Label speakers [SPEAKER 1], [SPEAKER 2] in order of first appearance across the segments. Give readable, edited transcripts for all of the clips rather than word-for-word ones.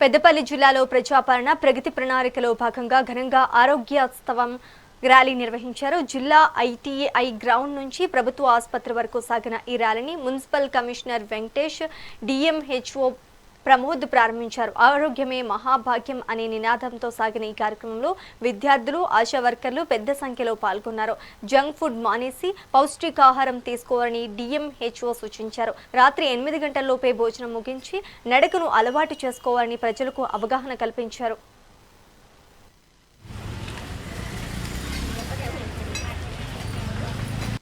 [SPEAKER 1] పెద్దపల్లి జిల్లాలో ప్రజాపాలన ప్రగతి ప్రణాళికలో భాగంగా ఘనంగా ఆరోగ్యోత్సవం ర్యాలీ నిర్వహించారు. జిల్లా ఐటీఐ గ్రౌండ్ నుంచి ప్రభుత్వ ఆసుపత్రి వరకు సాగిన ఈ ర్యాలీని municipal commissioner Venkatesh, DMHO Pramod ప్రారంభించారు. ఆరోగ్యమే మహాభాగ్యం అనే నినాదంతో సాగిన ఈ కార్యక్రమంలో విద్యార్థులు, ఆశా వర్కర్లు పెద్ద సంఖ్యలో పాల్గొన్నారు. జంక్ ఫుడ్ మానేసి పౌష్టికాహారం తీసుకోవాలని డిఎంహెచ్ఓ సూచించారు. రాత్రి 8 గంటల్లోపే భోజనం ముగించి నడకను అలవాటు చేసుకోవాలని ప్రజలకు అవగాహన కల్పించారు.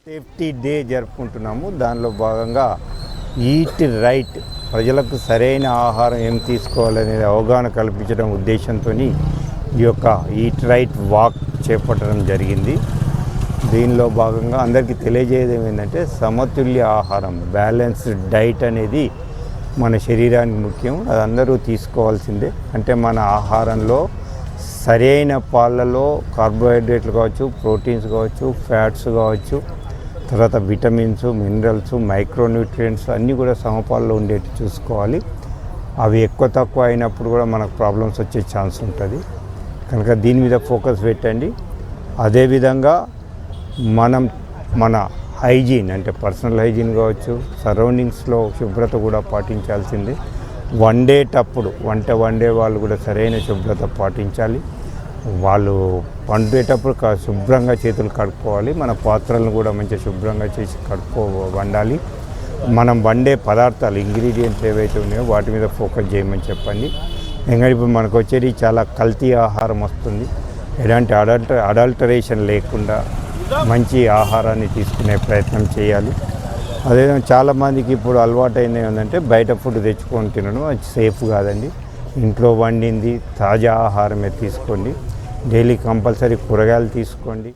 [SPEAKER 2] సేఫ్టీ డే జరుపుకుంటున్నాము. దానిలో భాగంగా ఈట్ రైట్, ప్రజలకు సరైన ఆహారం ఏం తీసుకోవాలనేది అవగాహన కల్పించడం ఉద్దేశంతో ఈ యొక్క ఈట్ రైట్ వాక్ చేపట్టడం జరిగింది. దీనిలో భాగంగా అందరికీ తెలియజేయడం ఏంటంటే సమతుల్య ఆహారం, బ్యాలెన్స్డ్ డైట్ అనేది మన శరీరానికి ముఖ్యం. అది అందరూ తీసుకోవాల్సిందే. అంటే మన ఆహారంలో సరైన పాలలో కార్బోహైడ్రేట్లు కావచ్చు, ప్రోటీన్స్ కావచ్చు, ఫ్యాట్స్ కావచ్చు, తర్వాత విటమిన్స్, మినరల్స్, మైక్రోన్యూట్రియంట్స్ అన్నీ కూడా సమపాలలో ఉండేట్టు చూసుకోవాలి. అవి ఎక్కువ తక్కువ అయినప్పుడు కూడా మనకు ప్రాబ్లమ్స్ వచ్చే ఛాన్స్ ఉంటుంది. కనుక దీని మీద ఫోకస్ పెట్టండి. అదేవిధంగా మన హైజీన్ అంటే పర్సనల్ హైజీన్ కావచ్చు, సరౌండింగ్స్లో శుభ్రత కూడా పాటించాల్సిందే. వండేటప్పుడు వండే వాళ్ళు కూడా సరైన శుభ్రత పాటించాలి. వాళ్ళు వండేటప్పుడు శుభ్రంగా చేతులు కడుక్కోవాలి. మన పాత్రలను కూడా మంచిగా శుభ్రంగా చేసి వండాలి. మనం వండే పదార్థాలు, ఇంగ్రీడియంట్స్ ఏవైతే ఉన్నాయో వాటి మీద ఫోకస్ చేయమని చెప్పండి. ఎందుకంటే ఇప్పుడు మనకు వచ్చేది చాలా కల్తీ ఆహారం వస్తుంది. ఎలాంటి అడల్టరేషన్ లేకుండా మంచి ఆహారాన్ని తీసుకునే ప్రయత్నం చేయాలి. అదేవిధంగా చాలామందికి ఇప్పుడు అలవాటైనవి ఏంటంటే బయట ఫుడ్ తెచ్చుకొని తినడం, అది సేఫ్ కాదండి. ఇంట్లో వండింది తాజా ఆహారమే తీసుకోండి. డైలీ కంపల్సరీ కూరగాయలు తీసుకోండి.